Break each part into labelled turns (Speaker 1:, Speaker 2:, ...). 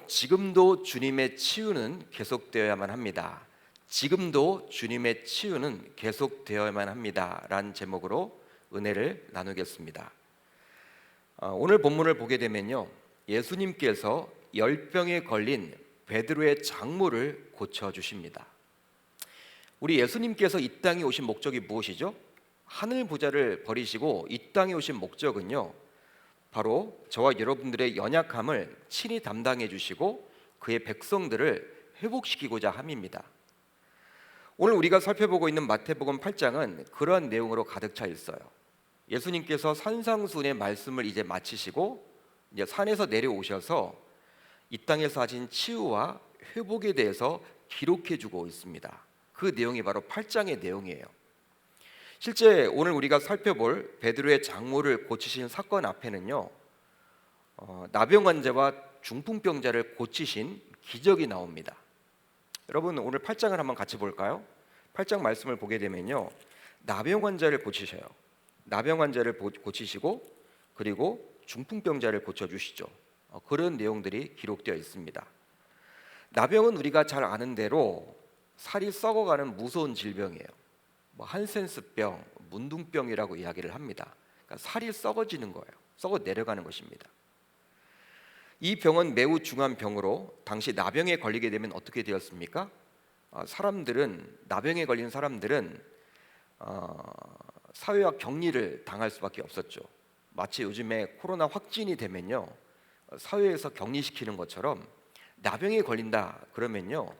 Speaker 1: 지금도 주님의 치유는 계속되어야만 합니다. 지금도 주님의 치유는 계속되어야만 합니다. 라는 제목으로 은혜를 나누겠습니다. 오늘 본문을 보게 되면요, 예수님께서 열병에 걸린 베드로의 장모를 고쳐주십니다. 우리 예수님께서 이 땅에 오신 목적이 무엇이죠? 하늘 보좌를 버리시고 이 땅에 오신 목적은요, 바로 저와 여러분들의 연약함을 친히 담당해 주시고 그의 백성들을 회복시키고자 함입니다. 오늘 우리가 살펴보고 있는 마태복음 8장은 그러한 내용으로 가득 차 있어요. 예수님께서 산상수훈의 말씀을 이제 마치시고 이제 산에서 내려오셔서 이 땅에서 하신 치유와 회복에 대해서 기록해 주고 있습니다. 그 내용이 바로 8장의 내용이에요. 실제 오늘 우리가 살펴볼 베드로의 장모를 고치신 사건 앞에는요, 나병 환자와 중풍병자를 고치신 기적이 나옵니다. 여러분, 오늘 8장을 한번 같이 볼까요? 8장 말씀을 보게 되면요, 나병 환자를 고치셔요. 나병 환자를 고치시고 그리고 중풍병자를 고쳐주시죠. 그런 내용들이 기록되어 있습니다. 나병은 우리가 잘 아는 대로 살이 썩어가는 무서운 질병이에요. 한센스병, 문둥병이라고 이야기를 합니다. 그러니까 살이 썩어지는 거예요. 썩어 내려가는 것입니다. 이 병은 매우 중한 병으로 당시 나병에 걸리게 되면 어떻게 되었습니까? 나병에 걸린 사람들은 사회와 격리를 당할 수밖에 없었죠. 마치 요즘에 코로나 확진이 되면요, 사회에서 격리시키는 것처럼 나병에 걸린다 그러면요,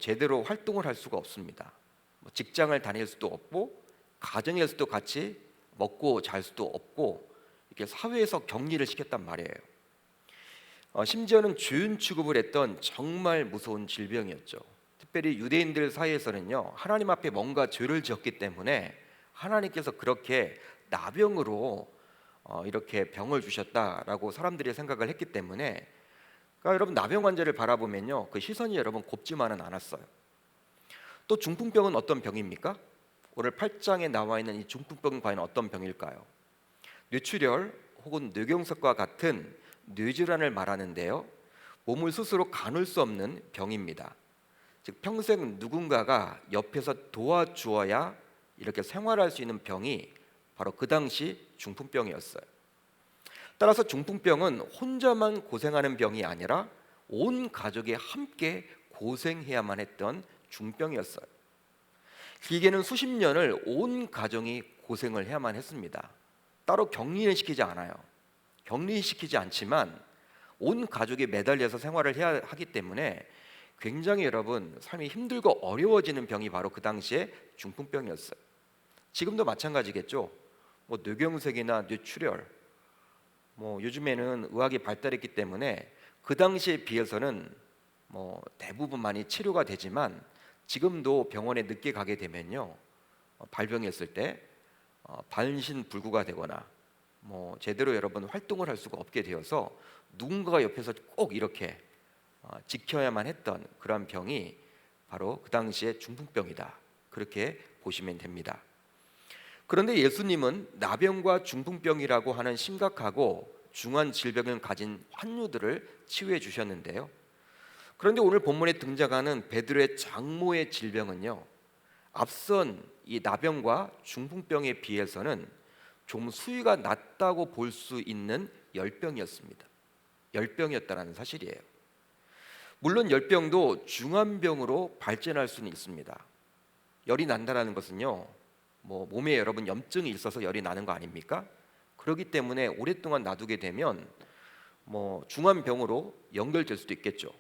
Speaker 1: 제대로 활동을 할 수가 없습니다. 직장을 다닐 수도 없고 가정에서도 같이 먹고 잘 수도 없고 이렇게 사회에서 격리를 시켰단 말이에요. 심지어는 죄인 취급을 했던 정말 무서운 질병이었죠. 특별히 유대인들 사이에서는요, 하나님 앞에 뭔가 죄를 지었기 때문에 하나님께서 그렇게 나병으로 이렇게 병을 주셨다라고 사람들이 생각을 했기 때문에, 그러니까 여러분, 나병 환자를 바라보면요, 그 시선이 여러분 곱지만은 않았어요. 또 중풍병은 어떤 병입니까? 오늘 8장에 나와 있는 이 중풍병은 과연 어떤 병일까요? 뇌출혈 혹은 뇌경색과 같은 뇌질환을 말하는데요, 몸을 스스로 가눌 수 없는 병입니다. 즉 평생 누군가가 옆에서 도와주어야 이렇게 생활할 수 있는 병이 바로 그 당시 중풍병이었어요. 따라서 중풍병은 혼자만 고생하는 병이 아니라 온 가족이 함께 고생해야만 했던 중병이었어요. 길게는 수십 년을 온 가정이 고생을 해야만 했습니다. 따로 격리는 시키지 않아요. 격리시키지 않지만 온 가족이 매달려서 생활을 해야 하기 때문에 굉장히 여러분 삶이 힘들고 어려워지는 병이 바로 그 당시에 중풍병이었어요. 지금도 마찬가지겠죠. 뇌경색이나 뇌출혈, 요즘에는 의학이 발달했기 때문에 그 당시에 비해서는 대부분 많이 치료가 되지만 지금도 병원에 늦게 가게 되면요, 발병했을 때 반신불구가 되거나 제대로 여러분 활동을 할 수가 없게 되어서 누군가가 옆에서 꼭 이렇게 지켜야만 했던 그런 병이 바로 그 당시에 중풍병이다, 그렇게 보시면 됩니다. 그런데 예수님은 나병과 중풍병이라고 하는 심각하고 중한 질병을 가진 환우들을 치유해 주셨는데요, 그런데 오늘 본문에 등장하는 베드로의 장모의 질병은요, 앞선 이 나병과 중풍병에 비해서는 좀 수위가 낮다고 볼 수 있는 열병이었습니다. 열병이었다는 사실이에요. 물론 열병도 중한 병으로 발전할 수는 있습니다. 열이 난다는 것은요, 몸에 여러분 염증이 있어서 열이 나는 거 아닙니까? 그렇기 때문에 오랫동안 놔두게 되면 중한 병으로 연결될 수도 있겠죠.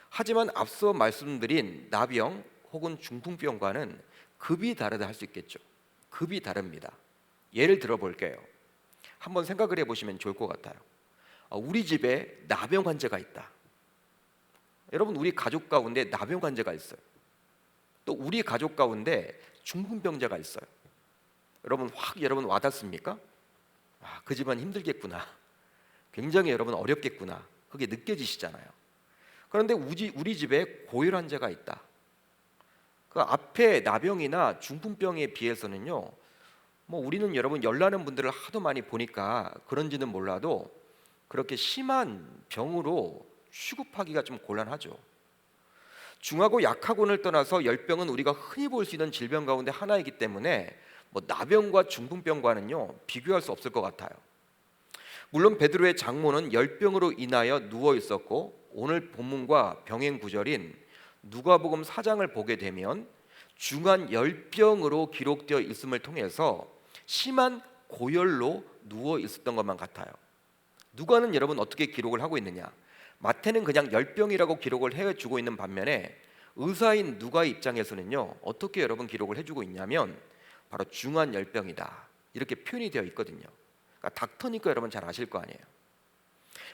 Speaker 1: 하지만 앞서 말씀드린 나병 혹은 중풍병과는 급이 다르다 할 수 있겠죠. 급이 다릅니다. 예를 들어 볼게요. 한번 생각을 해보시면 좋을 것 같아요. 우리 집에 나병 환자가 있다. 여러분, 우리 가족 가운데 나병 환자가 있어요. 또 우리 가족 가운데 중풍병자가 있어요. 여러분 와닿습니까? 그 집안 힘들겠구나, 굉장히 여러분 어렵겠구나, 그게 느껴지시잖아요. 그런데 우리 집에 고혈 환자가 있다. 그 앞에 나병이나 중풍병에 비해서는요, 우리는 여러분 열나는 분들을 하도 많이 보니까 그런지는 몰라도 그렇게 심한 병으로 취급하기가 좀 곤란하죠. 중하고 약하고를 떠나서 열병은 우리가 흔히 볼 수 있는 질병 가운데 하나이기 때문에 뭐 나병과 중풍병과는요 비교할 수 없을 것 같아요. 물론 베드로의 장모는 열병으로 인하여 누워 있었고, 오늘 본문과 병행 구절인 누가복음 4장을 보게 되면 중한 열병으로 기록되어 있음을 통해서 심한 고열로 누워 있었던 것만 같아요. 누가는 여러분 어떻게 기록을 하고 있느냐? 마태는 그냥 열병이라고 기록을 해주고 있는 반면에 의사인 누가의 입장에서는요 어떻게 여러분 기록을 해주고 있냐면 바로 중한 열병이다 이렇게 표현이 되어 있거든요. 그러니까 닥터니까 여러분 잘 아실 거 아니에요.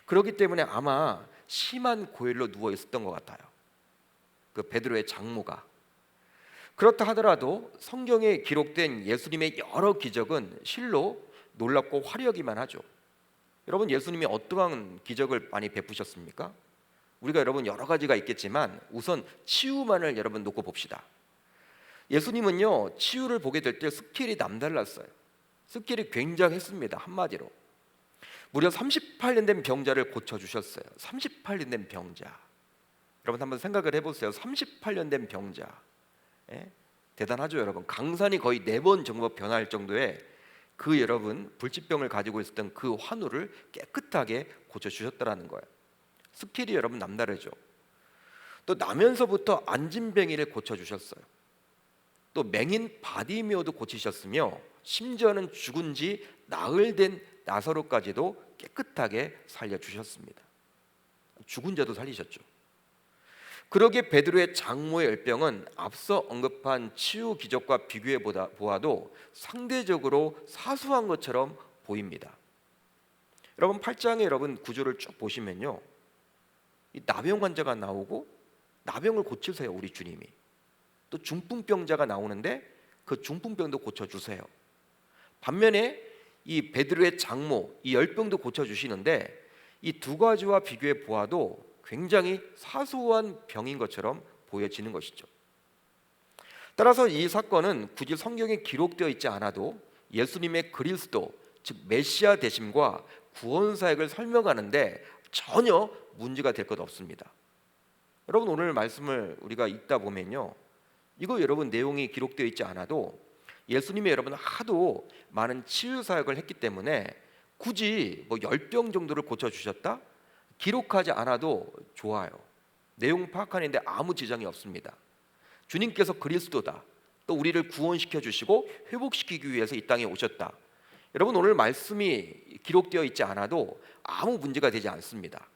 Speaker 1: 그렇기 때문에 아마 심한 고열로 누워 있었던 것 같아요, 그 베드로의 장모가. 그렇다 하더라도 성경에 기록된 예수님의 여러 기적은 실로 놀랍고 화려하기만 하죠. 여러분, 예수님이 어떠한 기적을 많이 베푸셨습니까? 우리가 여러분 여러 가지가 있겠지만 우선 치유만을 여러분 놓고 봅시다. 예수님은요 치유를 보게 될 때 스킬이 남달랐어요. 스킬이 굉장했습니다. 한마디로 무려 38년 된 병자를 고쳐주셨어요. 38년 된 병자. 여러분 한번 생각을 해보세요. 38년 된 병자. 예? 대단하죠 여러분. 강산이 거의 4번 정도 변할 정도의 그 여러분 불치병을 가지고 있었던 그 환우를 깨끗하게 고쳐주셨다라는 거예요. 스킬이 여러분 남다르죠. 또 나면서부터 안진뱅이를 고쳐주셨어요. 또 맹인 바디메오도 고치셨으며 심지어는 죽은 지 나흘 된 나사로까지도 깨끗하게 살려주셨습니다. 죽은 자도 살리셨죠. 그러기에 베드로의 장모의 열병은 앞서 언급한 치유 기적과 비교해 보아도 상대적으로 사소한 것처럼 보입니다. 여러분 8장에 여러분 구조를 쭉 보시면요, 이 나병 환자가 나오고 나병을 고치세요 우리 주님이. 또 중풍병자가 나오는데 그 중풍병도 고쳐주세요. 반면에 이 베드로의 장모 이 열병도 고쳐주시는데 이 두 가지와 비교해 보아도 굉장히 사소한 병인 것처럼 보여지는 것이죠. 따라서 이 사건은 굳이 성경에 기록되어 있지 않아도 예수님의 그리스도 즉 메시아 되심과 구원 사역을 설명하는데 전혀 문제가 될 것 없습니다. 여러분 오늘 말씀을 우리가 읽다 보면요, 이거 여러분 내용이 기록되어 있지 않아도 예수님이 여러분 하도 많은 치유 사역을 했기 때문에 굳이 뭐 열병 정도를 고쳐주셨다? 기록하지 않아도 좋아요. 내용 파악하는데 아무 지장이 없습니다. 주님께서 그리스도다, 또 우리를 구원시켜 주시고 회복시키기 위해서 이 땅에 오셨다. 여러분 오늘 말씀이 기록되어 있지 않아도 아무 문제가 되지 않습니다.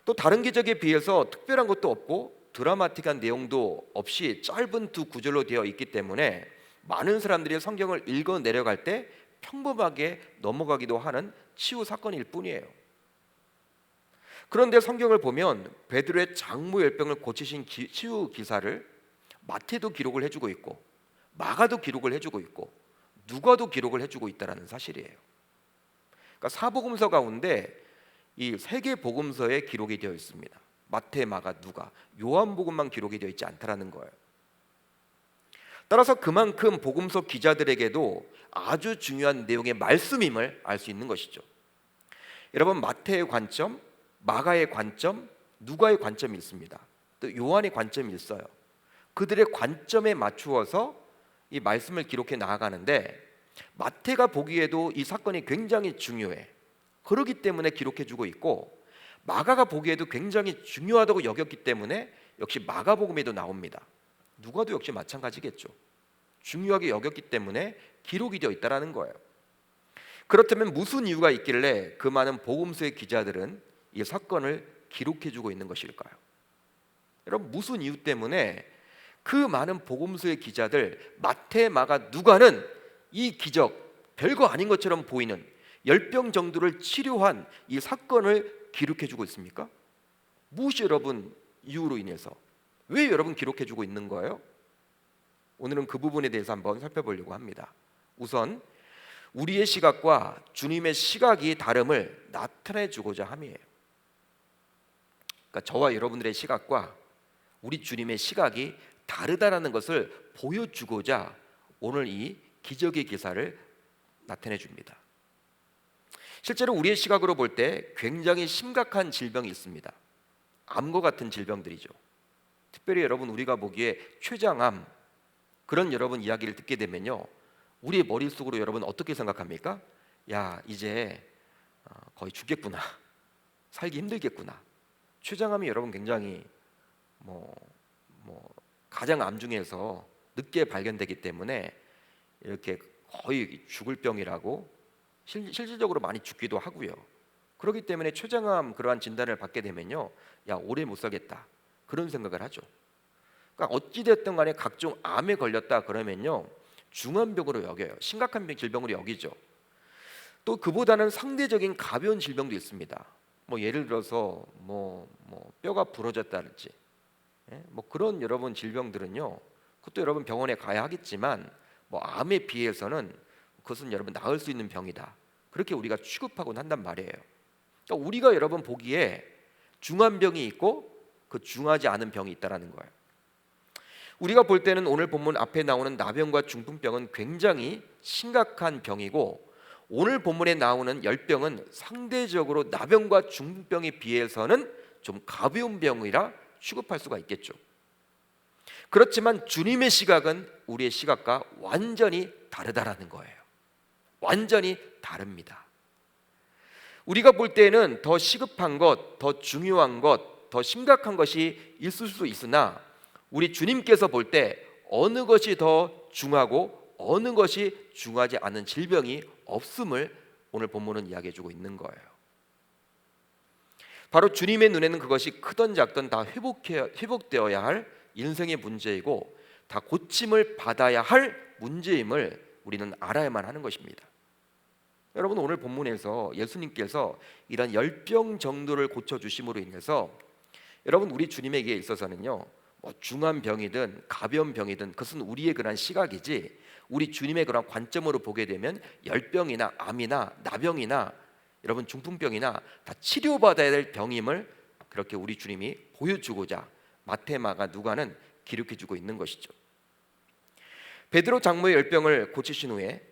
Speaker 1: 또 다른 기적에 비해서 특별한 것도 없고 드라마틱한 내용도 없이 짧은 두 구절로 되어 있기 때문에 많은 사람들이 성경을 읽어 내려갈 때 평범하게 넘어가기도 하는 치유 사건일 뿐이에요. 그런데 성경을 보면 베드로의 장모 열병을 고치신 치유 기사를 마태도 기록을 해주고 있고 마가도 기록을 해주고 있고 누가도 기록을 해주고 있다는 사실이에요. 그러니까 사복음서 가운데 이 세 개 복음서에 기록이 되어 있습니다. 마태, 마가, 누가. 요한복음만 기록이 되어 있지 않다라는 거예요. 따라서 그만큼 복음서 기자들에게도 아주 중요한 내용의 말씀임을 알 수 있는 것이죠. 여러분 마태의 관점, 마가의 관점, 누가의 관점이 있습니다. 또 요한의 관점이 있어요. 그들의 관점에 맞추어서 이 말씀을 기록해 나아가는데 마태가 보기에도 이 사건이 굉장히 중요해. 그렇기 때문에 기록해주고 있고 마가가 보기에도 굉장히 중요하다고 여겼기 때문에 역시 마가복음에도 나옵니다. 누가도 역시 마찬가지겠죠. 중요하게 여겼기 때문에 기록이 되어 있다는 거예요. 그렇다면 무슨 이유가 있길래 그 많은 복음서의 기자들은 이 사건을 기록해주고 있는 것일까요? 여러분 무슨 이유 때문에 그 많은 복음서의 기자들 마태, 마가, 누가는 이 기적 별거 아닌 것처럼 보이는 열병 정도를 치료한 이 사건을 기록해주고 있습니까? 무엇이 여러분 이유로 인해서 왜 여러분 기록해주고 있는 거예요? 오늘은 그 부분에 대해서 한번 살펴보려고 합니다. 우선 우리의 시각과 주님의 시각이 다름을 나타내주고자 함이에요. 그러니까 저와 여러분들의 시각과 우리 주님의 시각이 다르다라는 것을 보여주고자 오늘 이 기적의 기사를 나타내줍니다. 실제로 우리의 시각으로 볼 때 굉장히 심각한 질병이 있습니다. 암과 같은 질병들이죠. 특별히 여러분 우리가 보기에 췌장암 그런 여러분 이야기를 듣게 되면요, 우리의 머릿속으로 여러분 어떻게 생각합니까? 야, 이제 거의 죽겠구나, 살기 힘들겠구나. 췌장암이 여러분 굉장히 뭐, 가장 암 중에서 늦게 발견되기 때문에 이렇게 거의 죽을 병이라고 실질적으로 많이 죽기도 하고요. 그렇기 때문에 췌장암 그러한 진단을 받게 되면요, 야, 오래 못 살겠다, 그런 생각을 하죠. 그러니까 어찌 됐든 간에 각종 암에 걸렸다 그러면요, 중환병으로 여겨요. 심각한 질병으로 여기죠. 또 그보다는 상대적인 가벼운 질병도 있습니다. 뭐 예를 들어서 뼈가 부러졌다든지, 뭐 그런 여러분 질병들은요, 그것도 여러분 병원에 가야 하겠지만 뭐 암에 비해서는 그것은 여러분 나을 수 있는 병이다, 그렇게 우리가 취급하곤 한단 말이에요. 그러니까 우리가 여러분 보기에 중한 병이 있고 그 중하지 않은 병이 있다라는 거예요. 우리가 볼 때는 오늘 본문 앞에 나오는 나병과 중풍병은 굉장히 심각한 병이고, 오늘 본문에 나오는 열병은 상대적으로 나병과 중풍병에 비해서는 좀 가벼운 병이라 취급할 수가 있겠죠. 그렇지만 주님의 시각은 우리의 시각과 완전히 다르다라는 거예요. 완전히 다릅니다. 우리가 볼 때는 더 시급한 것, 더 중요한 것, 더 심각한 것이 있을 수 있으나 우리 주님께서 볼 때 어느 것이 더 중하고 어느 것이 중하지 않은 질병이 없음을 오늘 본문은 이야기해주고 있는 거예요. 바로 주님의 눈에는 그것이 크든 작든 다 회복되어야 할 인생의 문제이고 다 고침을 받아야 할 문제임을 우리는 알아야만 하는 것입니다. 여러분, 오늘 본문에서 예수님께서 이런 열병 정도를 고쳐주심으로 인해서 여러분 우리 주님에게 있어서는요, 뭐 중한 병이든 가벼운 병이든 그것은 우리의 그런 시각이지, 우리 주님의 그런 관점으로 보게 되면 열병이나 암이나 나병이나 여러분 중풍병이나 다 치료받아야 될 병임을 그렇게 우리 주님이 보여주고자 마태, 마가, 누가는 기록해주고 있는 것이죠. 베드로 장모의 열병을 고치신 후에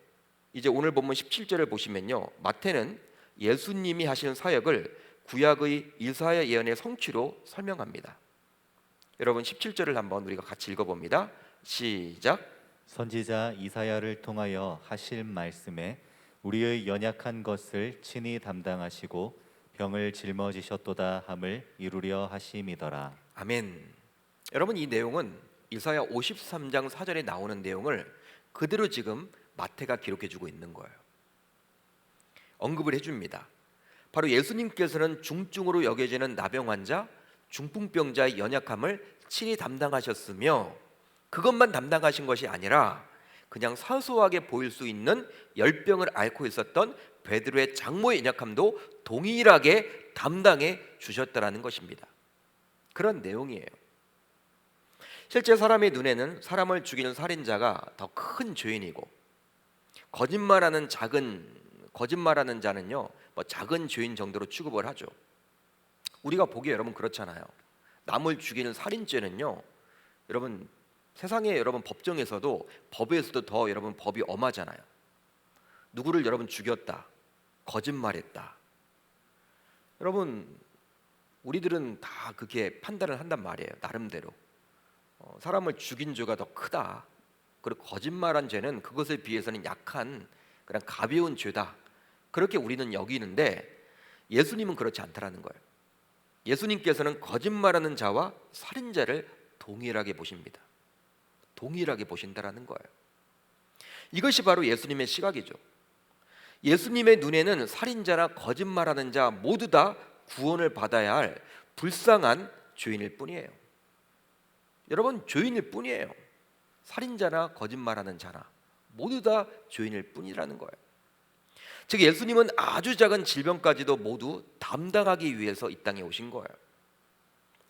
Speaker 1: 이제 오늘 본문 17절을 보시면요, 마태는 예수님이 하신 사역을 구약의 이사야 예언의 성취로 설명합니다. 여러분 17절을 한번 우리가 같이 읽어봅니다. 시작.
Speaker 2: 선지자 이사야를 통하여 하실 말씀에 우리의 연약한 것을 친히 담당하시고 병을 짊어지셨도다 함을 이루려 하심이더라.
Speaker 1: 아멘. 여러분, 이 내용은 이사야 53장 4절에 나오는 내용을 그대로 지금 마태가 기록해주고 있는 거예요. 언급을 해줍니다. 바로 예수님께서는 중증으로 여겨지는 나병 환자, 중풍병자의 연약함을 친히 담당하셨으며 그것만 담당하신 것이 아니라 그냥 사소하게 보일 수 있는 열병을 앓고 있었던 베드로의 장모의 연약함도 동일하게 담당해 주셨다라는 것입니다. 그런 내용이에요. 실제 사람의 눈에는 사람을 죽이는 살인자가 더 큰 죄인이고, 거짓말하는 자는요, 뭐 작은 죄인 정도로 취급을 하죠. 우리가 보기에 여러분 그렇잖아요. 남을 죽이는 살인죄는요, 여러분 세상에 여러분 법정에서도 법에서도 더 여러분 법이 엄하잖아요. 누구를 여러분 죽였다, 거짓말했다, 여러분 우리들은 다 그렇게 판단을 한단 말이에요. 나름대로 사람을 죽인 죄가 더 크다, 그리고 거짓말한 죄는 그것에 비해서는 약한 그냥 가벼운 죄다, 그렇게 우리는 여기는데 예수님은 그렇지 않다라는 거예요. 예수님께서는 거짓말하는 자와 살인자를 동일하게 보십니다. 동일하게 보신다라는 거예요. 이것이 바로 예수님의 시각이죠. 예수님의 눈에는 살인자나 거짓말하는 자 모두 다 구원을 받아야 할 불쌍한 죄인일 뿐이에요. 여러분, 죄인일 뿐이에요. 살인자나 거짓말하는 자나 모두 다 죄인일 뿐이라는 거예요. 즉 예수님은 아주 작은 질병까지도 모두 담당하기 위해서 이 땅에 오신 거예요.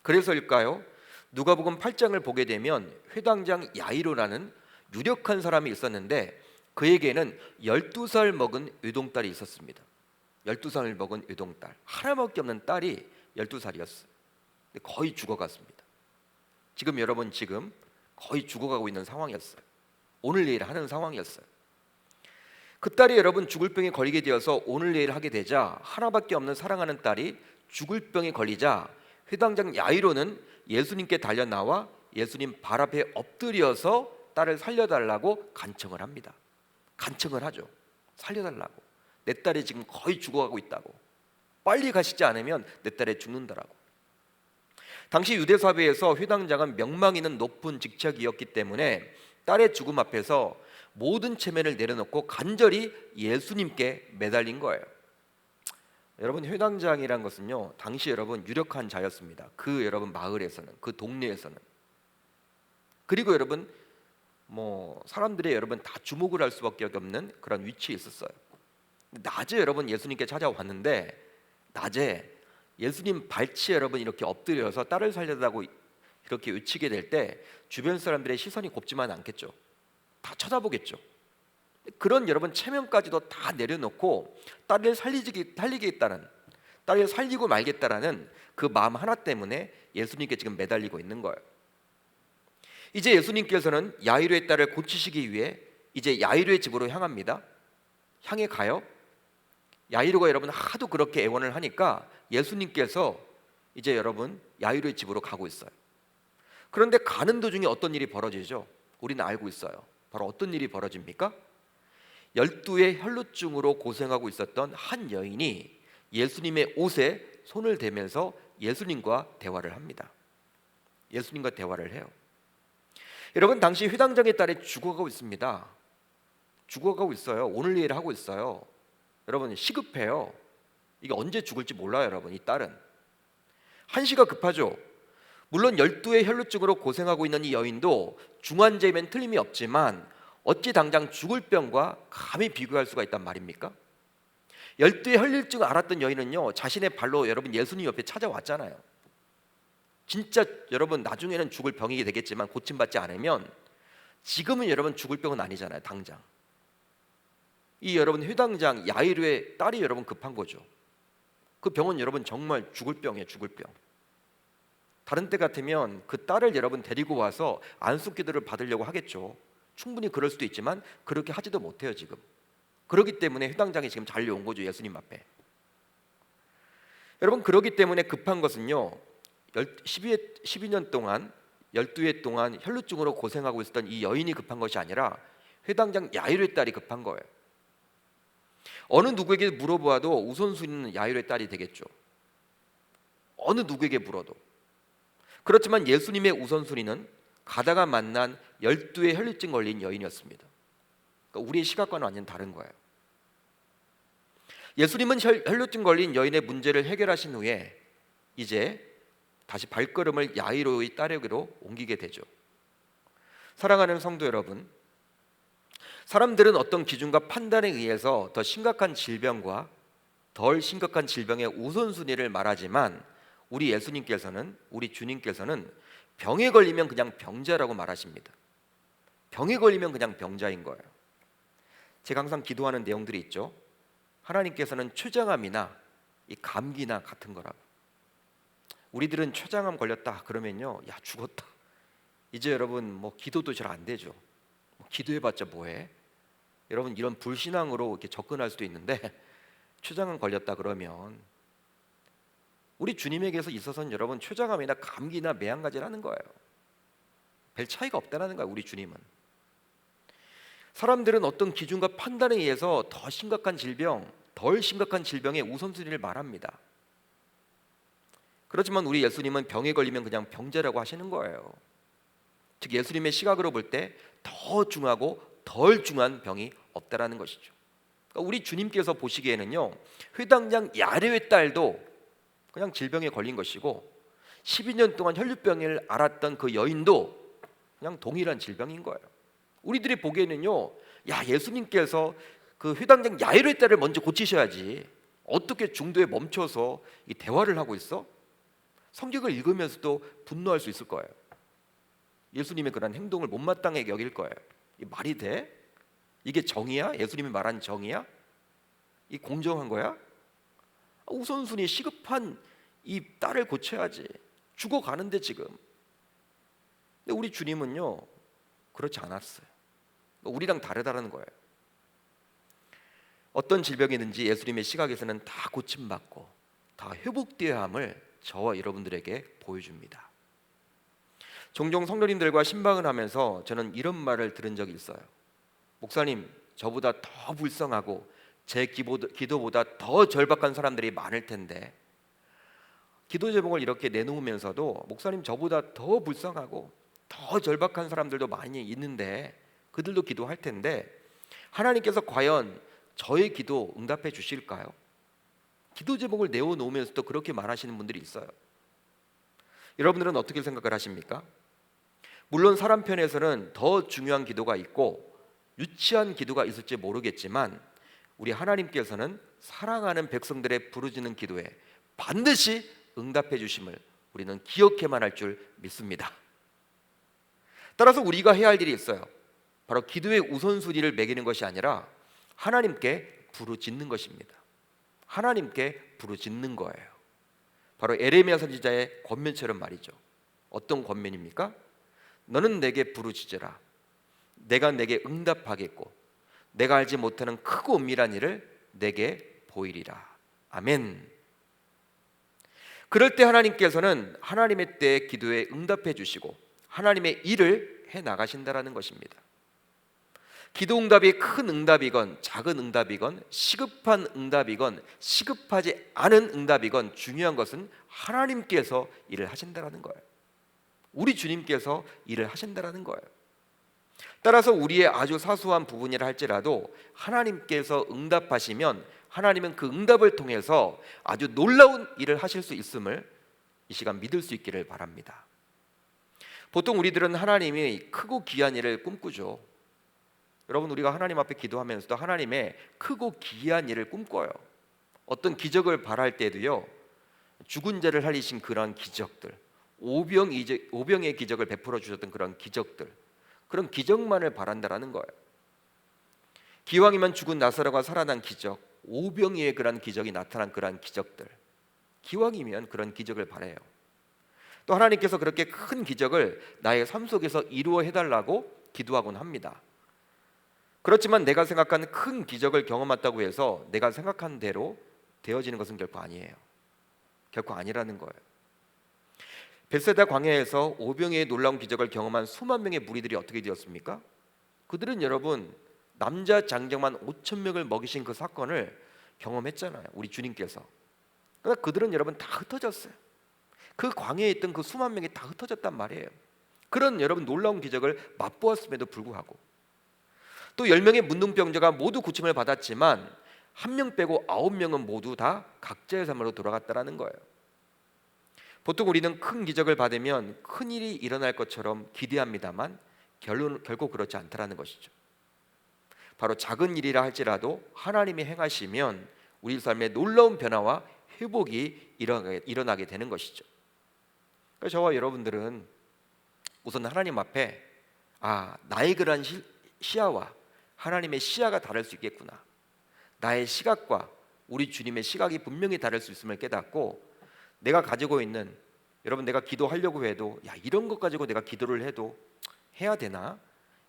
Speaker 1: 그래서일까요? 누가복음 8장을 보게 되면 회당장 야이로라는 유력한 사람이 있었는데 그에게는 12살 먹은 외동딸이 있었습니다. 12살을 먹은 외동딸, 하나밖에 없는 딸이 12살이었어요. 거의 죽어갔습니다. 지금 여러분 거의 죽어가고 있는 상황이었어요. 오늘 내일 하는 상황이었어요. 그 딸이 여러분 죽을 병에 걸리게 되어서 오늘 내일 하게 되자 하나밖에 없는 사랑하는 딸이 죽을 병에 걸리자 회당장 야이로는 예수님께 달려 나와 예수님 발 앞에 엎드려서 딸을 살려달라고 간청을 합니다. 간청을 하죠. 살려달라고. 내 딸이 지금 거의 죽어가고 있다고. 빨리 가시지 않으면 내 딸이 죽는다라고. 당시 유대 사회에서 회당장은 명망 있는 높은 직책이었기 때문에 딸의 죽음 앞에서 모든 체면을 내려놓고 간절히 예수님께 매달린 거예요. 여러분, 회당장이란 것은요, 당시 여러분 유력한 자였습니다. 그 여러분 마을에서는, 그 동네에서는. 그리고 여러분 사람들이 여러분 다 주목을 할 수밖에 없는 그런 위치에 있었어요. 낮에 여러분 예수님께 찾아왔는데 낮에 예수님 발치에 여러분 이렇게 엎드려서 딸을 살려달라고 이렇게 외치게 될 때 주변 사람들의 시선이 곱지만 않겠죠. 다 쳐다보겠죠. 그런 여러분 체면까지도 다 내려놓고 딸을 살리겠다는, 딸을 살리고 말겠다라는 그 마음 하나 때문에 예수님께 지금 매달리고 있는 거예요. 이제 예수님께서는 야이로의 딸을 고치시기 위해 이제 야이로의 집으로 향합니다. 향해 가요. 야이로가 여러분 하도 그렇게 애원을 하니까 예수님께서 이제 여러분 야이로의 집으로 가고 있어요. 그런데 가는 도중에 어떤 일이 벌어지죠? 우리는 알고 있어요. 바로 어떤 일이 벌어집니까? 12의 혈루증으로 고생하고 있었던 한 여인이 예수님의 옷에 손을 대면서 예수님과 대화를 합니다. 예수님과 대화를 해요. 여러분, 당시 회당장의 딸이 죽어가고 있습니다. 죽어가고 있어요. 오늘 내일 하고 있어요. 여러분 시급해요. 이게 언제 죽을지 몰라요. 여러분, 이 딸은 한시가 급하죠. 물론 12의 혈루증으로 고생하고 있는 이 여인도 중환자이면 틀림이 없지만 어찌 당장 죽을 병과 감히 비교할 수가 있단 말입니까? 12의 혈루증을 알았던 여인은요, 자신의 발로 여러분 예수님 옆에 찾아왔잖아요. 진짜 여러분 나중에는 죽을 병이 되겠지만 고침받지 않으면 지금은 여러분 죽을 병은 아니잖아요. 당장 이 여러분 회당장 야이로의 딸이 여러분 급한 거죠. 그 병은 여러분 정말 죽을 병이에요. 죽을 병. 다른 때 같으면 그 딸을 여러분 데리고 와서 안수기도를 받으려고 하겠죠. 충분히 그럴 수도 있지만 그렇게 하지도 못해요 지금. 그렇기 때문에 회당장이 지금 달려온 거죠. 예수님 앞에. 여러분, 그렇기 때문에 급한 것은요, 12년 동안 12회 동안 혈루증으로 고생하고 있었던 이 여인이 급한 것이 아니라 회당장 야이로의 딸이 급한 거예요. 어느 누구에게 물어보아도 우선순위는 야이로의 딸이 되겠죠. 어느 누구에게 물어도. 그렇지만 예수님의 우선순위는 가다가 만난 12의 혈루증 걸린 여인이었습니다. 그러니까 우리의 시각과는 완전 다른 거예요. 예수님은 혈루증 걸린 여인의 문제를 해결하신 후에 이제 다시 발걸음을 야이로의 딸에게로 옮기게 되죠. 사랑하는 성도 여러분, 사람들은 어떤 기준과 판단에 의해서 더 심각한 질병과 덜 심각한 질병의 우선순위를 말하지만 우리 예수님께서는, 우리 주님께서는 병에 걸리면 그냥 병자라고 말하십니다. 병에 걸리면 그냥 병자인 거예요. 제가 항상 기도하는 내용들이 있죠. 하나님께서는 췌장암이나 이 감기나 같은 거라고. 우리들은 췌장암 걸렸다 그러면요, 야 죽었다. 이제 여러분 기도도 잘 안 되죠. 기도해봤자 뭐해? 여러분 이런 불신앙으로 이렇게 접근할 수도 있는데 췌장암 걸렸다 그러면 우리 주님에게서 있어서는 여러분 췌장암이나 감기나 매한가지라는 거예요. 별 차이가 없다는 거예요. 우리 주님은. 사람들은 어떤 기준과 판단에 의해서 더 심각한 질병, 덜 심각한 질병의 우선순위를 말합니다. 그렇지만 우리 예수님은 병에 걸리면 그냥 병자라고 하시는 거예요. 즉 예수님의 시각으로 볼 때 더 중하고 덜 중한 병이 없다라는 것이죠. 그러니까 우리 주님께서 보시기에는요, 회당장 야이로의 딸도 그냥 질병에 걸린 것이고 12년 동안 혈루병을 앓았던 그 여인도 그냥 동일한 질병인 거예요. 우리들이 보기에는요, 야 예수님께서 그 회당장 야이로의 딸을 먼저 고치셔야지 어떻게 중도에 멈춰서 이 대화를 하고 있어? 성경을 읽으면서도 분노할 수 있을 거예요. 예수님의 그런 행동을 못마땅하게 여길 거예요. 이 말이 돼? 이게 정의야? 예수님이 말한 정의야? 이 공정한 거야? 우선순위 시급한 이 딸을 고쳐야지. 죽어가는데 지금. 근데 우리 주님은요 그렇지 않았어요. 우리랑 다르다는 거예요. 어떤 질병이든지 예수님의 시각에서는 다 고침받고 다 회복되어야 함을 저와 여러분들에게 보여줍니다. 종종 성도님들과 신방을 하면서 저는 이런 말을 들은 적이 있어요. 목사님, 저보다 더 불쌍하고 제 기도보다 더 절박한 사람들이 많을 텐데 기도 제목을 이렇게 내놓으면서도 목사님, 저보다 더 불쌍하고 더 절박한 사람들도 많이 있는데 그들도 기도할 텐데 하나님께서 과연 저의 기도 응답해 주실까요? 기도 제목을 내어놓으면서도 그렇게 말하시는 분들이 있어요. 여러분들은 어떻게 생각을 하십니까? 물론 사람 편에서는 더 중요한 기도가 있고 유치한 기도가 있을지 모르겠지만 우리 하나님께서는 사랑하는 백성들의 부르짖는 기도에 반드시 응답해 주심을 우리는 기억해만 할 줄 믿습니다. 따라서 우리가 해야 할 일이 있어요. 바로 기도의 우선순위를 매기는 것이 아니라 하나님께 부르짖는 것입니다. 하나님께 부르짖는 거예요. 바로 에레미야 선지자의 권면처럼 말이죠. 어떤 권면입니까? 너는 내게 부르짖으라. 내가 내게 응답하겠고 내가 알지 못하는 크고 은밀한 일을 내게 보이리라. 아멘. 그럴 때 하나님께서는 하나님의 때에 기도에 응답해 주시고 하나님의 일을 해 나가신다라는 것입니다. 기도 응답이 큰 응답이건 작은 응답이건 시급한 응답이건 시급하지 않은 응답이건 중요한 것은 하나님께서 일을 하신다라는 거예요. 우리 주님께서 일을 하신다라는 거예요. 따라서 우리의 아주 사소한 부분이라 할지라도 하나님께서 응답하시면 하나님은 그 응답을 통해서 아주 놀라운 일을 하실 수 있음을 이 시간 믿을 수 있기를 바랍니다. 보통 우리들은 하나님이 크고 귀한 일을 꿈꾸죠. 여러분, 우리가 하나님 앞에 기도하면서도 하나님의 크고 귀한 일을 꿈꿔요. 어떤 기적을 바랄 때도요, 죽은 자를 살리신 그런 기적들, 오병의 기적을 베풀어 주셨던 그런 기적들, 그런 기적만을 바란다라는 거예요. 기왕이면 죽은 나사로가 살아난 기적, 오병이의 그런 기적이 나타난 그런 기적들, 기왕이면 그런 기적을 바라요. 또 하나님께서 그렇게 큰 기적을 나의 삶 속에서 이루어 해달라고 기도하곤 합니다. 그렇지만 내가 생각한 큰 기적을 경험했다고 해서 내가 생각한 대로 되어지는 것은 결코 아니에요. 결코 아니라는 거예요. 벳세다 광야에서 오병이의 놀라운 기적을 경험한 수만 명의 무리들이 어떻게 되었습니까? 그들은 여러분 남자 장정만 5천 명을 먹이신 그 사건을 경험했잖아요. 우리 주님께서. 그러니까 그들은 여러분 다 흩어졌어요. 그 광야에 있던 그 수만 명이 다 흩어졌단 말이에요. 그런 여러분 놀라운 기적을 맛보았음에도 불구하고 또 10명의 문둥병자가 모두 고침을 받았지만 1명 빼고 9명은 모두 다 각자의 삶으로 돌아갔다라는 거예요. 보통 우리는 큰 기적을 받으면 큰 일이 일어날 것처럼 기대합니다만 결국 그렇지 않다라는 것이죠. 바로 작은 일이라 할지라도 하나님이 행하시면 우리 삶에 놀라운 변화와 회복이 일어나게 되는 것이죠. 그래서 저와 여러분들은 우선 하나님 앞에 나의 그러한 시야와 하나님의 시야가 다를 수 있겠구나, 나의 시각과 우리 주님의 시각이 분명히 다를 수 있음을 깨닫고 내가 가지고 있는, 여러분 내가 기도하려고 해도 이런 것 가지고 내가 기도를 해도 해야 되나?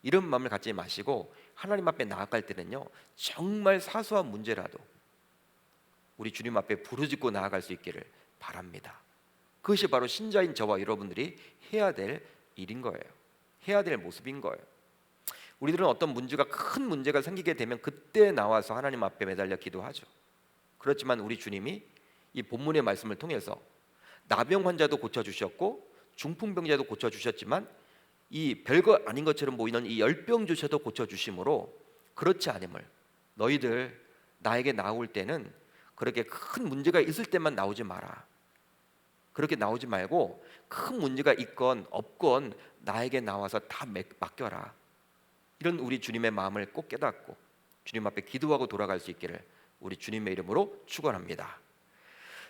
Speaker 1: 이런 마음을 갖지 마시고 하나님 앞에 나아갈 때는요 정말 사소한 문제라도 우리 주님 앞에 부르짖고 나아갈 수 있기를 바랍니다. 그것이 바로 신자인 저와 여러분들이 해야 될 일인 거예요. 해야 될 모습인 거예요. 우리들은 어떤 큰 문제가 생기게 되면 그때 나와서 하나님 앞에 매달려 기도하죠. 그렇지만 우리 주님이 이 본문의 말씀을 통해서 나병 환자도 고쳐주셨고 중풍병자도 고쳐주셨지만 이 별거 아닌 것처럼 보이는 이 열병조차도 고쳐주심으로 그렇지 않음을, 너희들 나에게 나올 때는 그렇게 큰 문제가 있을 때만 나오지 마라, 그렇게 나오지 말고 큰 문제가 있건 없건 나에게 나와서 다 맡겨라, 이런 우리 주님의 마음을 꼭 깨닫고 주님 앞에 기도하고 돌아갈 수 있기를 우리 주님의 이름으로 축원합니다.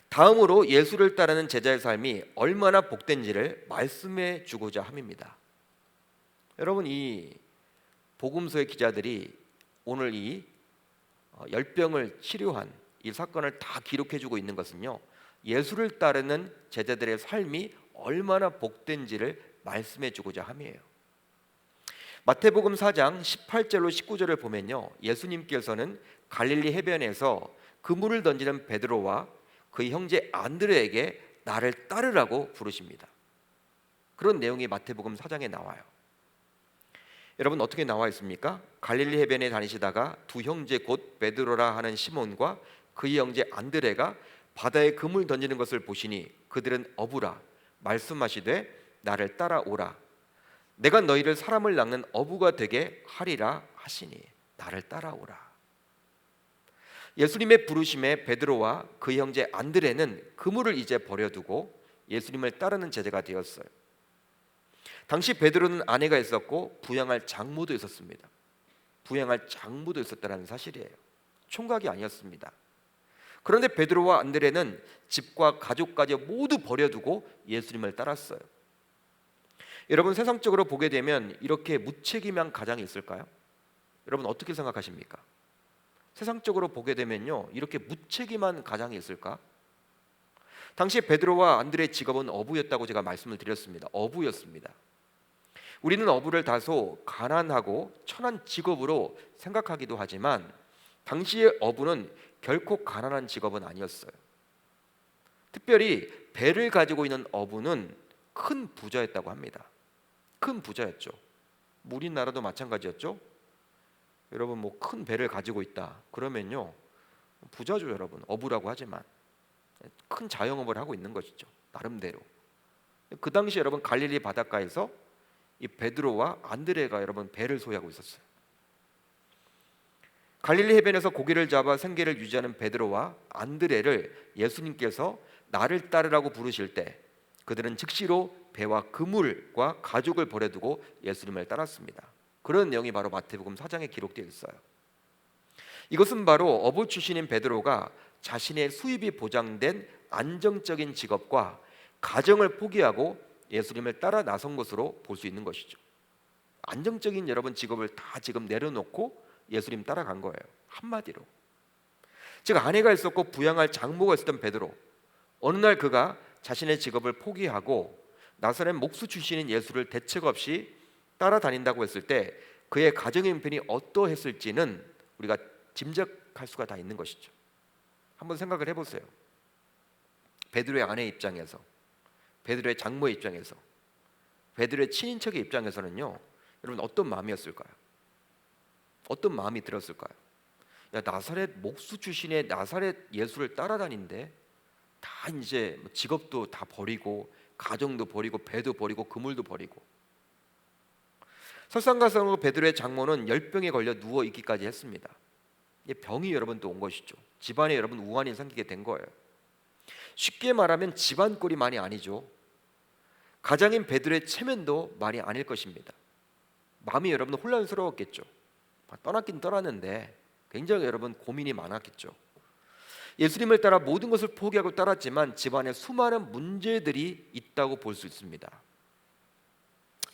Speaker 1: 다음으로 예수를 따르는 제자의 삶이 얼마나 복된지를 말씀해 주고자 함입니다. 여러분, 이 복음서의 기자들이 오늘 이 열병을 치료한 이 사건을 다 기록해 주고 있는 것은요, 예수를 따르는 제자들의 삶이 얼마나 복된지를 말씀해 주고자 함이에요. 마태복음 4장 18절로 19절을 보면요, 예수님께서는 갈릴리 해변에서 그물을 던지는 베드로와 그의 형제 안드레에게 나를 따르라고 부르십니다. 그런 내용이 마태복음 4장에 나와요. 여러분, 어떻게 나와 있습니까? 갈릴리 해변에 다니시다가 두 형제 곧 베드로라 하는 시몬과 그의 형제 안드레가 바다에 그물 던지는 것을 보시니 그들은 어부라 말씀하시되 나를 따라오라. 내가 너희를 사람을 낚는 어부가 되게 하리라 하시니 나를 따라오라. 예수님의 부르심에 베드로와 그 형제 안드레는 그물을 이제 버려두고 예수님을 따르는 제자가 되었어요. 당시 베드로는 아내가 있었고 부양할 장모도 있었습니다. 부양할 장모도 있었다는 사실이에요. 총각이 아니었습니다. 그런데 베드로와 안드레는 집과 가족까지 모두 버려두고 예수님을 따랐어요. 여러분, 세상적으로 보게 되면 이렇게 무책임한 가장이 있을까요? 여러분, 어떻게 생각하십니까? 세상적으로 보게 되면요, 이렇게 무책임한 가장이 있을까? 당시 베드로와 안드레의 직업은 어부였다고 제가 말씀을 드렸습니다. 어부였습니다. 우리는 어부를 다소 가난하고 천한 직업으로 생각하기도 하지만 당시의 어부는 결코 가난한 직업은 아니었어요. 특별히 배를 가지고 있는 어부는 큰 부자였다고 합니다. 큰 부자였죠. 우리나라도 마찬가지였죠. 여러분, 뭐 큰 배를 가지고 있다 그러면요 부자죠. 여러분, 어부라고 하지만 큰 자영업을 하고 있는 것이죠, 나름대로. 그 당시 여러분 갈릴리 바닷가에서 이 베드로와 안드레가 여러분 배를 소유하고 있었어요. 갈릴리 해변에서 고기를 잡아 생계를 유지하는 베드로와 안드레를 예수님께서 나를 따르라고 부르실 때 그들은 즉시로 배와 그물과 가족을 버려두고 예수님을 따랐습니다. 그런 내용이 바로 마태복음 4장에 기록되어 있어요. 이것은 바로 어부 출신인 베드로가 자신의 수입이 보장된 안정적인 직업과 가정을 포기하고 예수님을 따라 나선 것으로 볼 수 있는 것이죠. 안정적인 여러분 직업을 다 지금 내려놓고 예수님 따라간 거예요. 한마디로. 즉, 아내가 있었고 부양할 장모가 있었던 베드로, 어느 날 그가 자신의 직업을 포기하고 나사렛 목수 출신인 예수를 대책 없이 따라다닌다고 했을 때 그의 가정의 형편이 어떠했을지는 우리가 짐작할 수가 다 있는 것이죠. 한번 생각을 해보세요. 베드로의 아내 입장에서, 베드로의 장모의 입장에서, 베드로의 친인척의 입장에서는요, 여러분 어떤 마음이었을까요? 어떤 마음이 들었을까요? 야, 나사렛 목수 출신의 나사렛 예수를 따라다닌데 다 이제 직업도 다 버리고 가정도 버리고 배도 버리고 그물도 버리고. 설상가상으로 베드로의 장모는 열병에 걸려 누워 있기까지 했습니다. 병이 여러분 또 온 것이죠. 집안에 여러분 우환이 생기게 된 거예요. 쉽게 말하면 집안 꼴이 많이 아니죠. 가장인 베드로의 체면도 말이 아닐 것입니다. 마음이 여러분 혼란스러웠겠죠. 떠났긴 떠났는데 굉장히 여러분 고민이 많았겠죠. 예수님을 따라 모든 것을 포기하고 따랐지만 집안에 수많은 문제들이 있다고 볼 수 있습니다.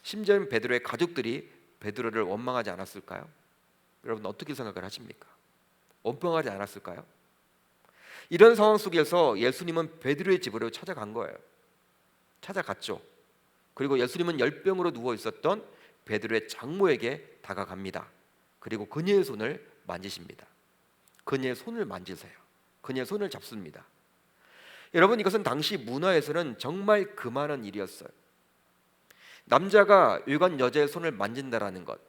Speaker 1: 심지어는 베드로의 가족들이 베드로를 원망하지 않았을까요? 여러분 어떻게 생각을 하십니까? 원망하지 않았을까요? 이런 상황 속에서 예수님은 베드로의 집으로 찾아간 거예요. 찾아갔죠. 그리고 예수님은 열병으로 누워 있었던 베드로의 장모에게 다가갑니다. 그리고 그녀의 손을 만지십니다. 그녀의 손을 만지세요. 그녀의 손을 잡습니다. 여러분, 이것은 당시 문화에서는 정말 금하는 일이었어요. 남자가 일반 여자의 손을 만진다라는 것,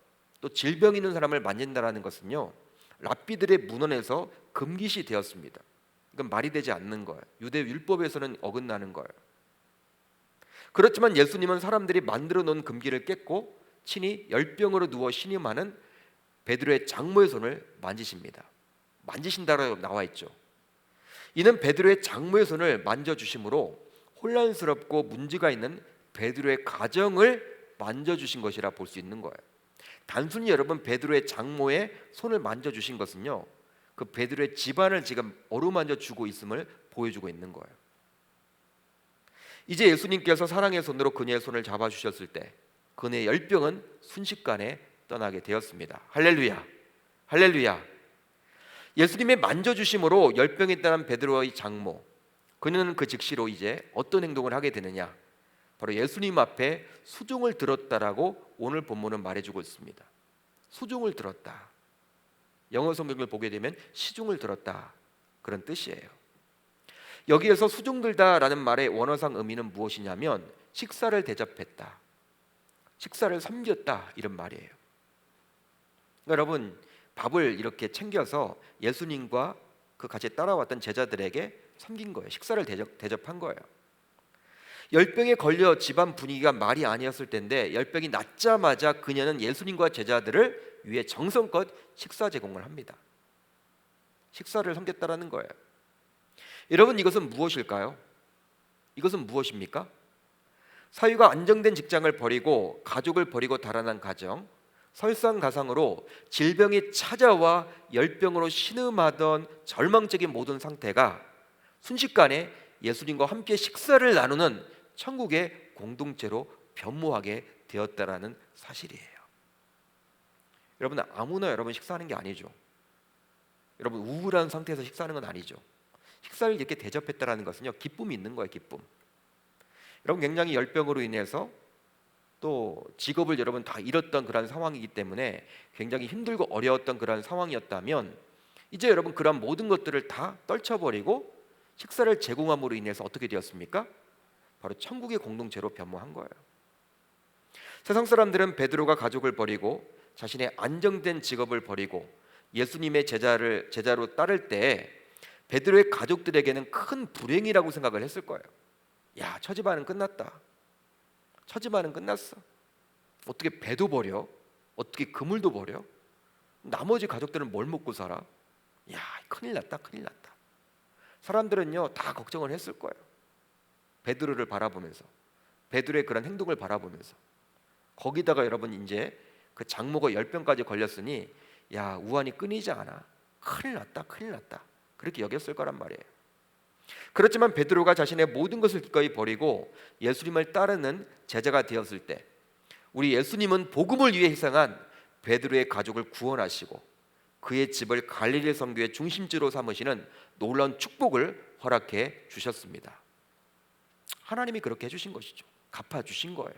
Speaker 1: 또 질병 있는 사람을 만진다라는 것은요, 랍비들의 문헌에서 금기시 되었습니다. 이건 말이 되지 않는 거예요. 유대 율법에서는 어긋나는 거예요. 그렇지만 예수님은 사람들이 만들어 놓은 금기를 깼고 친히 열병으로 누워 신음하는 베드로의 장모의 손을 만지십니다. 만지신다라고 나와 있죠. 이는 베드로의 장모의 손을 만져주심으로 혼란스럽고 문제가 있는 베드로의 가정을 만져주신 것이라 볼 수 있는 거예요. 단순히 여러분 베드로의 장모의 손을 만져주신 것은요, 그 베드로의 집안을 지금 어루만져 주고 있음을 보여주고 있는 거예요. 이제 예수님께서 사랑의 손으로 그녀의 손을 잡아주셨을 때 그녀의 열병은 순식간에 떠나게 되었습니다. 할렐루야, 할렐루야. 예수님의 만져주심으로 열병이 떠난 베드로의 장모, 그녀는 그 즉시로 이제 어떤 행동을 하게 되느냐, 바로 예수님 앞에 수종을 들었다라고 오늘 본문은 말해주고 있습니다. 수종을 들었다. 영어 성경을 보게 되면 시중을 들었다, 그런 뜻이에요. 여기에서 수중들다라는 말의 원어상 의미는 무엇이냐면 식사를 대접했다, 식사를 섬겼다, 이런 말이에요. 그러니까 여러분, 밥을 이렇게 챙겨서 예수님과 그 같이 따라왔던 제자들에게 섬긴 거예요. 식사를 대접한 거예요. 열병에 걸려 집안 분위기가 말이 아니었을 텐데 열병이 낫자마자 그녀는 예수님과 제자들을 위해 정성껏 식사 제공을 합니다. 식사를 섬겼다라는 거예요. 여러분, 이것은 무엇일까요? 이것은 무엇입니까? 사위가 안정된 직장을 버리고 가족을 버리고 달아난 가정, 설상가상으로 질병이 찾아와 열병으로 신음하던 절망적인 모든 상태가 순식간에 예수님과 함께 식사를 나누는 천국의 공동체로 변모하게 되었다라는 사실이에요. 여러분, 아무나 여러분 식사하는 게 아니죠. 여러분, 우울한 상태에서 식사하는 건 아니죠. 식사를 이렇게 대접했다라는 것은요, 기쁨이 있는 거예요. 기쁨. 여러분, 굉장히 열병으로 인해서 또 직업을 여러분 다 잃었던 그런 상황이기 때문에 굉장히 힘들고 어려웠던 그런 상황이었다면 이제 여러분 그런 모든 것들을 다 떨쳐버리고 식사를 제공함으로 인해서 어떻게 되었습니까? 바로 천국의 공동체로 변모한 거예요. 세상 사람들은 베드로가 가족을 버리고 자신의 안정된 직업을 버리고 예수님의 제자로 따를 때 베드로의 가족들에게는 큰 불행이라고 생각을 했을 거예요. 야, 처집안은 끝났다. 처집안은 끝났어. 어떻게 배도 버려? 어떻게 그물도 버려? 나머지 가족들은 뭘 먹고 살아? 야, 큰일 났다, 큰일 났다. 사람들은요 다 걱정을 했을 거예요. 베드로를 바라보면서, 베드로의 그런 행동을 바라보면서. 거기다가 여러분 이제 그 장모가 열병까지 걸렸으니 야, 우환이 끊이지 않아. 큰일 났다, 큰일 났다. 그렇게 여겼을 거란 말이에요. 그렇지만 베드로가 자신의 모든 것을 기꺼이 버리고 예수님을 따르는 제자가 되었을 때 우리 예수님은 복음을 위해 희생한 베드로의 가족을 구원하시고 그의 집을 갈릴리 선교의 중심지로 삼으시는 놀라운 축복을 허락해 주셨습니다. 하나님이 그렇게 해주신 것이죠. 갚아주신 거예요.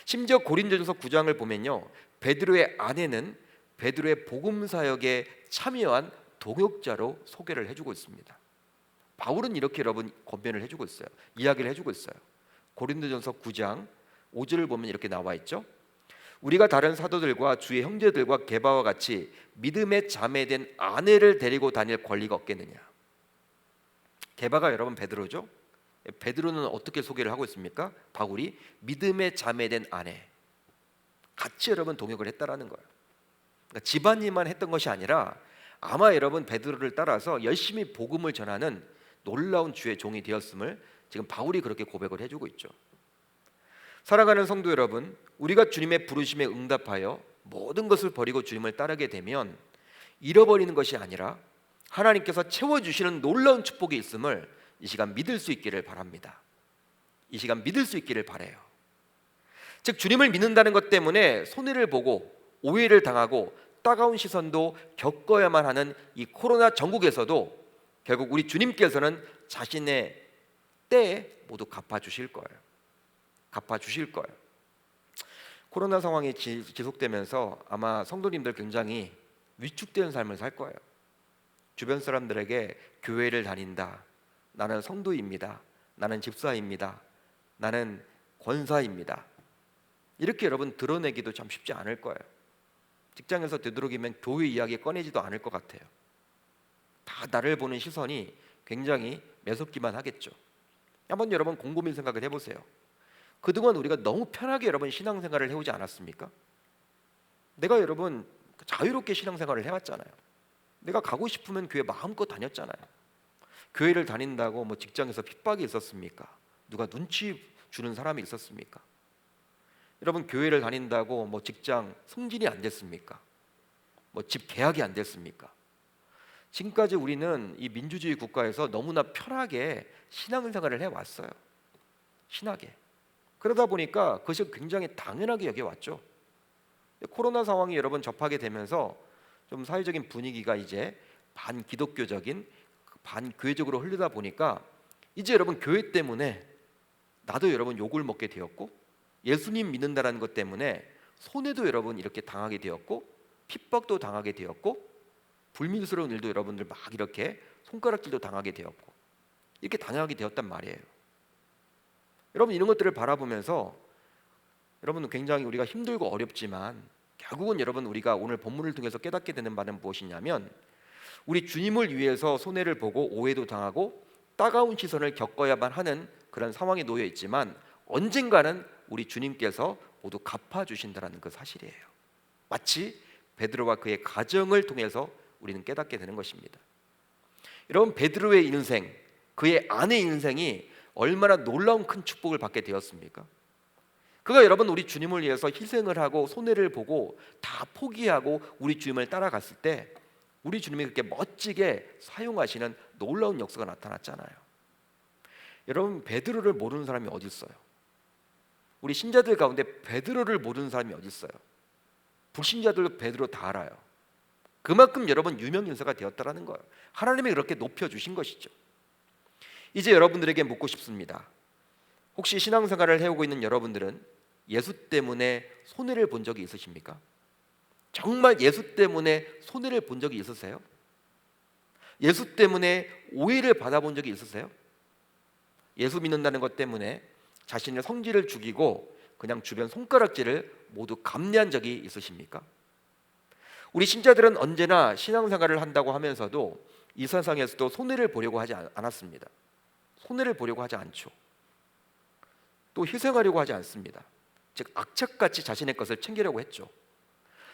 Speaker 1: 심지어 고린도전서 9장을 보면요, 베드로의 아내는 베드로의 복음 사역에 참여한 동역자로 소개를 해주고 있습니다. 바울은 이렇게 여러분 권면을 해주고 있어요. 이야기를 해주고 있어요. 고린도전서 9장 5절을 보면 이렇게 나와 있죠. 우리가 다른 사도들과 주의 형제들과 게바와 같이 믿음의 자매된 아내를 데리고 다닐 권리가 없겠느냐. 게바가 여러분 베드로죠. 베드로는 어떻게 소개를 하고 있습니까? 바울이 믿음의 자매된 아내, 같이 여러분 동역을 했다라는 거예요. 그러니까 집안일만 했던 것이 아니라 아마 여러분 베드로를 따라서 열심히 복음을 전하는 놀라운 주의 종이 되었음을 지금 바울이 그렇게 고백을 해주고 있죠. 사랑하는 성도 여러분, 우리가 주님의 부르심에 응답하여 모든 것을 버리고 주님을 따르게 되면 잃어버리는 것이 아니라 하나님께서 채워주시는 놀라운 축복이 있음을 이 시간 믿을 수 있기를 바랍니다. 이 시간 믿을 수 있기를 바라요. 즉 주님을 믿는다는 것 때문에 손해를 보고 오해를 당하고 따가운 시선도 겪어야만 하는 이 코로나 전국에서도 결국 우리 주님께서는 자신의 때에 모두 갚아주실 거예요. 갚아주실 거예요. 코로나 상황이 지속되면서 아마 성도님들 굉장히 위축된 삶을 살 거예요. 주변 사람들에게 교회를 다닌다, 나는 성도입니다, 나는 집사입니다, 나는 권사입니다, 이렇게 여러분 드러내기도 참 쉽지 않을 거예요. 직장에서 되도록이면 교회 이야기 꺼내지도 않을 것 같아요. 다 나를 보는 시선이 굉장히 매섭기만 하겠죠. 한번 여러분 곰곰이 생각을 해보세요. 그동안 우리가 너무 편하게 여러분 신앙생활을 해오지 않았습니까? 내가 여러분 자유롭게 신앙생활을 해왔잖아요. 내가 가고 싶으면 교회 마음껏 다녔잖아요. 교회를 다닌다고 뭐 직장에서 핍박이 있었습니까? 누가 눈치 주는 사람이 있었습니까? 여러분 교회를 다닌다고 뭐 직장 승진이 안 됐습니까? 뭐 집 계약이 안 됐습니까? 지금까지 우리는 이 민주주의 국가에서 너무나 편하게 신앙생활을 해왔어요. 신하게. 그러다 보니까 그것이 굉장히 당연하게 여겨왔죠. 코로나 상황이 여러분 접하게 되면서 좀 사회적인 분위기가 이제 반기독교적인 반교회적으로 흐르다 보니까 이제 여러분 교회 때문에 나도 여러분 욕을 먹게 되었고 예수님 믿는다라는 것 때문에 손해도 여러분 이렇게 당하게 되었고 핍박도 당하게 되었고 불미스러운 일도 여러분들 막 이렇게 손가락질도 당하게 되었고 이렇게 당하게 되었단 말이에요. 여러분 이런 것들을 바라보면서 여러분 굉장히 우리가 힘들고 어렵지만 결국은 여러분 우리가 오늘 본문을 통해서 깨닫게 되는 바는 무엇이냐면 우리 주님을 위해서 손해를 보고 오해도 당하고 따가운 시선을 겪어야만 하는 그런 상황에 놓여 있지만 언젠가는 우리 주님께서 모두 갚아주신다는 그 사실이에요. 마치 베드로와 그의 가정을 통해서 우리는 깨닫게 되는 것입니다. 여러분 베드로의 인생, 그의 아내 인생이 얼마나 놀라운 큰 축복을 받게 되었습니까? 그가 여러분 우리 주님을 위해서 희생을 하고 손해를 보고 다 포기하고 우리 주님을 따라갔을 때 우리 주님이 그렇게 멋지게 사용하시는 놀라운 역사가 나타났잖아요. 여러분 베드로를 모르는 사람이 어디 있어요? 우리 신자들 가운데 베드로를 모르는 사람이 어디 있어요? 불신자들도 베드로 다 알아요. 그만큼 여러분 유명 인사가 되었다라는 거예요. 하나님이 그렇게 높여주신 것이죠. 이제 여러분들에게 묻고 싶습니다. 혹시 신앙생활을 해오고 있는 여러분들은 예수 때문에 손해를 본 적이 있으십니까? 정말 예수 때문에 손해를 본 적이 있으세요? 예수 때문에 오해를 받아본 적이 있으세요? 예수 믿는다는 것 때문에 자신의 성질을 죽이고 그냥 주변 손가락질을 모두 감내한 적이 있으십니까? 우리 신자들은 언제나 신앙생활을 한다고 하면서도 이 세상에서도 손해를 보려고 하지 않았습니다. 손해를 보려고 하지 않죠. 또 희생하려고 하지 않습니다. 즉 악착같이 자신의 것을 챙기려고 했죠.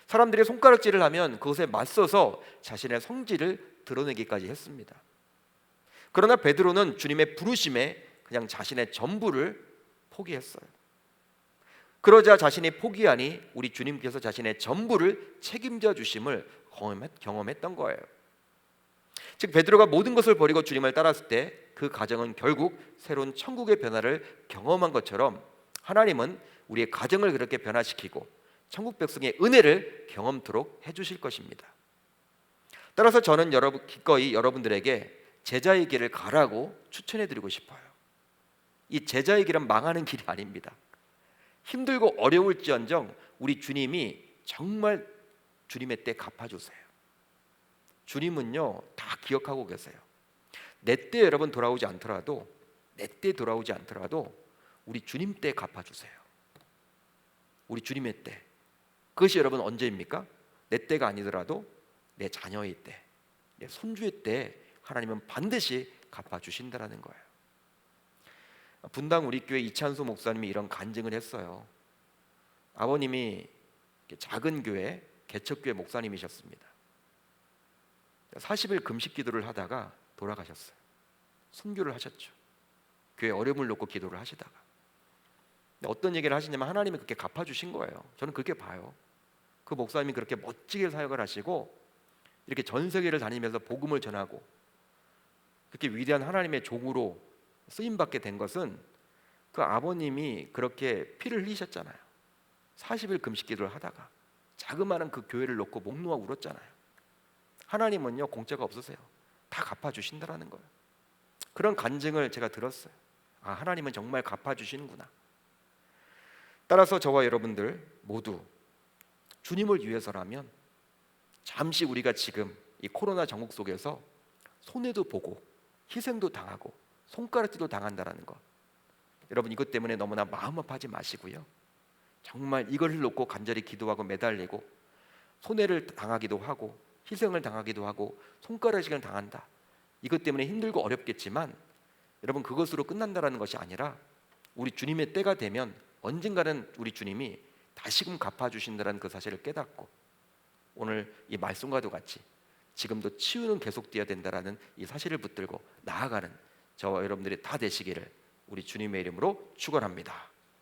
Speaker 1: 사람들이 손가락질을 하면 그것에 맞서서 자신의 성질을 드러내기까지 했습니다. 그러나 베드로는 주님의 부르심에 그냥 자신의 전부를 포기했어요. 그러자 자신이 포기하니 우리 주님께서 자신의 전부를 책임져 주심을 경험했던 거예요. 즉 베드로가 모든 것을 버리고 주님을 따랐을 때 그 가정은 결국 새로운 천국의 변화를 경험한 것처럼 하나님은 우리의 가정을 그렇게 변화시키고 천국 백성의 은혜를 경험토록 해주실 것입니다. 따라서 저는 기꺼이 여러분들에게 제자의 길을 가라고 추천해드리고 싶어요. 이 제자의 길은 망하는 길이 아닙니다. 힘들고 어려울지언정 우리 주님이 정말 주님의 때 갚아주세요. 주님은요 다 기억하고 계세요. 내 때 여러분 돌아오지 않더라도 우리 주님 때 갚아주세요. 우리 주님의 때. 그것이 여러분 언제입니까? 내 때가 아니더라도 내 자녀의 때, 내 손주의 때 하나님은 반드시 갚아주신다는 거예요. 분당 우리 교회 이찬수 목사님이 이런 간증을 했어요. 아버님이 작은 교회 개척교회 목사님이셨습니다. 40일 금식 기도를 하다가 돌아가셨어요. 순교를 하셨죠. 교회 어려움을 놓고 기도를 하시다가. 어떤 얘기를 하시냐면 하나님이 그렇게 갚아주신 거예요. 저는 그렇게 봐요. 그 목사님이 그렇게 멋지게 사역을 하시고 이렇게 전 세계를 다니면서 복음을 전하고 그렇게 위대한 하나님의 종으로 쓰임받게 된 것은 그 아버님이 그렇게 피를 흘리셨잖아요. 40일 금식 기도를 하다가 자그마한 그 교회를 놓고 목 놓아 울었잖아요. 하나님은요 공짜가 없으세요. 다 갚아주신다라는 거예요. 그런 간증을 제가 들었어요. 아, 하나님은 정말 갚아주시는구나. 따라서 저와 여러분들 모두 주님을 위해서라면 잠시 우리가 지금 이 코로나 전국 속에서 손해도 보고 희생도 당하고 손가락질도 당한다라는 것, 여러분 이것 때문에 너무나 마음 아파하지 마시고요. 정말 이걸 놓고 간절히 기도하고 매달리고 손해를 당하기도 하고 희생을 당하기도 하고 손가락질을 당한다, 이것 때문에 힘들고 어렵겠지만 여러분 그것으로 끝난다라는 것이 아니라 우리 주님의 때가 되면 언젠가는 우리 주님이 다시금 갚아주신다는 그 사실을 깨닫고 오늘 이 말씀과도 같이 지금도 치유는 계속되어야 된다라는 이 사실을 붙들고 나아가는 저와 여러분들이 다 되시기를 우리 주님의 이름으로 축원합니다.